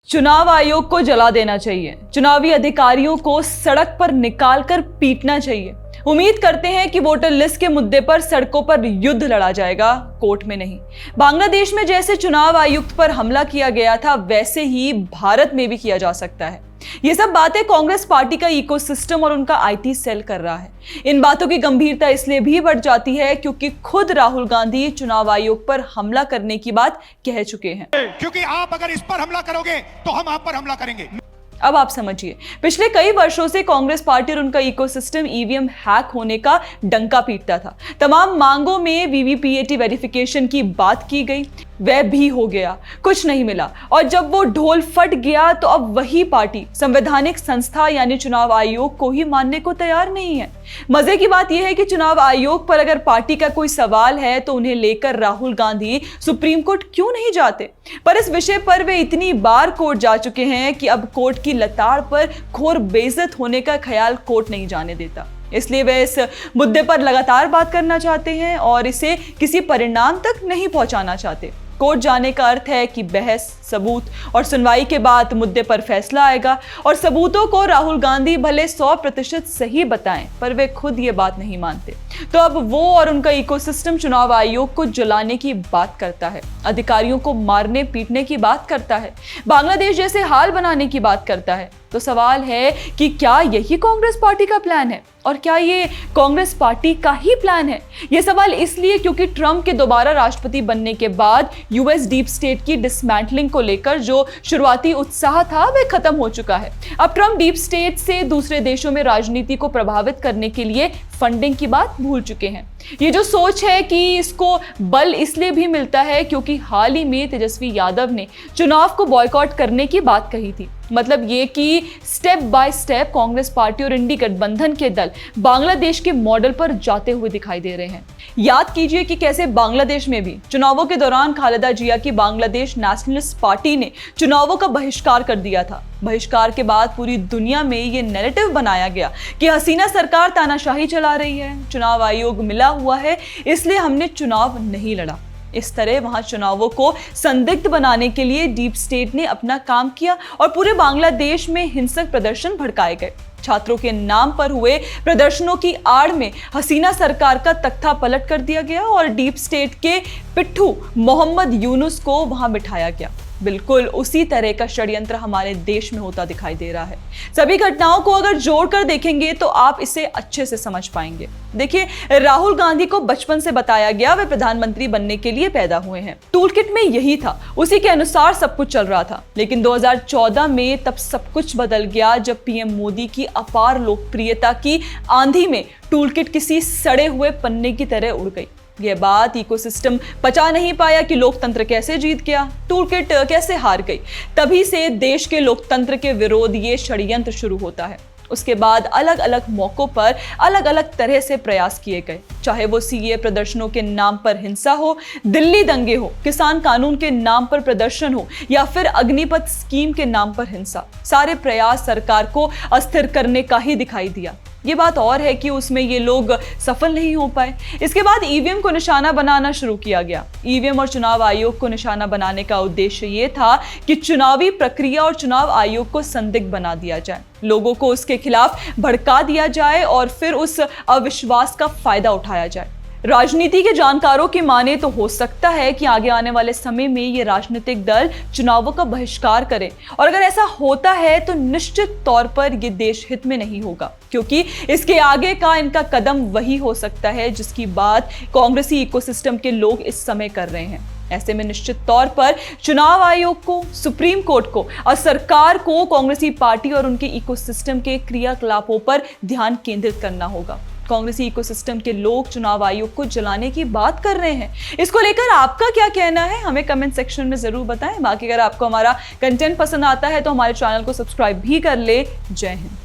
चुनाव आयोग को जला देना चाहिए, चुनावी अधिकारियों को सड़क पर निकालकर पीटना चाहिए। उम्मीद करते हैं कि वोटर लिस्ट के मुद्दे पर सड़कों पर युद्ध लड़ा जाएगा, कोर्ट में नहीं। बांग्लादेश में जैसे चुनाव आयुक्त पर हमला किया गया था, वैसे ही भारत में भी किया जा सकता है। ये सब बातें कांग्रेस पार्टी का इकोसिस्टम और उनका आईटी सेल कर रहा है। इन बातों की गंभीरता इसलिए भी बढ़ जाती है क्योंकि खुद राहुल गांधी चुनाव आयोग पर हमला करने की बात कह चुके हैं। क्योंकि आप अगर इस पर हमला करोगे तो हम आप पर हमला करेंगे। अब आप समझिए, पिछले कई वर्षों से कांग्रेस पार्टी और उनका इकोसिस्टम ईवीएम हैक होने का डंका पीटता था। तमाम मांगों में वीवीपीएटी वेरिफिकेशन की बात की गई, वह भी हो गया, कुछ नहीं मिला। और जब वो ढोल फट गया तो अब वही पार्टी संवैधानिक संस्था यानी चुनाव आयोग को ही मानने को तैयार नहीं है। मजे की बात यह है कि चुनाव आयोग पर अगर पार्टी का कोई सवाल है तो उन्हें लेकर राहुल गांधी सुप्रीम कोर्ट क्यों नहीं जाते। पर इस विषय पर वे इतनी बार कोर्ट जा चुके हैं कि अब कोर्ट की लताड़ पर घोर बेइज्जत होने का ख्याल कोर्ट नहीं जाने देता। इसलिए वे इस मुद्दे पर लगातार बात करना चाहते हैं और इसे किसी परिणाम तक नहीं पहुंचाना चाहते। कोर्ट जाने का अर्थ है कि बहस, सबूत और सुनवाई के बाद मुद्दे पर फैसला आएगा। और सबूतों को राहुल गांधी भले 100% सही बताएं, पर वे खुद ये बात नहीं मानते। तो अब वो और उनका इकोसिस्टम चुनाव आयोग को जलाने की बात करता है, अधिकारियों को मारने पीटने की बात करता है, बांग्लादेश जैसे हाल बनाने की बात करता है। तो सवाल है कि क्या यही कांग्रेस पार्टी का प्लान है, और क्या ये कांग्रेस पार्टी का ही प्लान है? ये सवाल इसलिए क्योंकि ट्रंप के दोबारा राष्ट्रपति बनने के बाद यूएस डीप स्टेट की डिसमेंटलिंग को लेकर जो शुरुआती उत्साह था वह खत्म हो चुका है। अब ट्रंप डीप स्टेट से दूसरे देशों में राजनीति को प्रभावित करने के लिए फंडिंग की बात भूल चुके हैं। ये जो सोच है कि इसको बल इसलिए भी मिलता है क्योंकि हाल ही में तेजस्वी यादव ने चुनाव को बॉयकॉट करने की बात कही थी। मतलब ये कि step by step Congress party और इंडी गठबंधन के दल बांग्लादेश के मॉडल पर जाते हुए दिखाई दे रहे हैं। याद कीजिए कि कैसे बांग्लादेश में भी चुनावों के दौरान खालेदा जिया की बांग्लादेश नेशनलिस्ट पार्टी ने चुनावों का बहिष्कार कर दिया था। बहिष्कार के बाद पूरी दुनिया में ये नैरेटिव बनाया गया कि हसीना सरकार तानाशाही चला रही है, चुनाव आयोग मिला हुआ है, इसलिए हमने चुनाव नहीं लड़ा। इस तरह वहां चुनावों को संदिग्ध बनाने के लिए डीप स्टेट ने अपना काम किया और पूरे बांग्लादेश में हिंसक प्रदर्शन भड़काए गए। छात्रों के नाम पर हुए प्रदर्शनों की आड़ में हसीना सरकार का तख्ता पलट कर दिया गया और डीप स्टेट के पिट्ठू मोहम्मद यूनुस को वहां बिठाया गया। बिल्कुल उसी तरह का षड्यंत्र हमारे देश में होता दिखाई दे रहा है। सभी घटनाओं को अगर जोड़कर देखेंगे तो आप इसे अच्छे से समझ पाएंगे। देखिए, राहुल गांधी को बचपन से बताया गया वे प्रधानमंत्री बनने के लिए पैदा हुए हैं। टूलकिट में यही था, उसी के अनुसार सब कुछ चल रहा था। लेकिन 2014 में तब सब कुछ बदल गया जब पीएम मोदी की अपार लोकप्रियता की आंधी में टूलकिट किसी सड़े हुए पन्ने की तरह उड़ गई। यह बात इकोसिस्टम पचा नहीं पाया कि लोकतंत्र कैसे जीत गया, टूलकिट कैसे हार गई। तभी से देश के लोकतंत्र के विरोध ये षड्यंत्र शुरू होता है। उसके बाद अलग अलग मौकों पर अलग अलग तरह से प्रयास किए गए, चाहे वो सीए प्रदर्शनों के नाम पर हिंसा हो, दिल्ली दंगे हो, किसान कानून के नाम पर प्रदर्शन हो या फिर अग्निपथ स्कीम के नाम पर हिंसा। सारे प्रयास सरकार को अस्थिर करने का ही दिखाई दिया। ये बात और है कि उसमें ये लोग सफल नहीं हो पाए। इसके बाद ईवीएम को निशाना बनाना शुरू किया गया। ईवीएम और चुनाव आयोग को निशाना बनाने का उद्देश्य ये था कि चुनावी प्रक्रिया और चुनाव आयोग को संदिग्ध बना दिया जाए, लोगों को उसके खिलाफ भड़का दिया जाए और फिर उस अविश्वास का फायदा उठाया जाए। राजनीति के जानकारों की माने तो हो सकता है कि आगे आने वाले समय में ये राजनीतिक दल चुनावों का बहिष्कार करें, और अगर ऐसा होता है तो निश्चित तौर पर ये देश हित में नहीं होगा, क्योंकि इसके आगे का इनका कदम वही हो सकता है जिसकी बात कांग्रेसी इकोसिस्टम के लोग इस समय कर रहे हैं। ऐसे में निश्चित तौर पर चुनाव आयोग को, सुप्रीम कोर्ट को और सरकार को कांग्रेसी पार्टी और उनके इकोसिस्टम के क्रियाकलापों पर ध्यान केंद्रित करना होगा। कांग्रेसी इकोसिस्टम के लोग चुनाव आयोग को जलाने की बात कर रहे हैं। इसको लेकर आपका क्या कहना है, हमें कमेंट सेक्शन में जरूर बताएं। बाकी अगर आपको हमारा कंटेंट पसंद आता है तो हमारे चैनल को सब्सक्राइब भी कर ले। जय हिंद।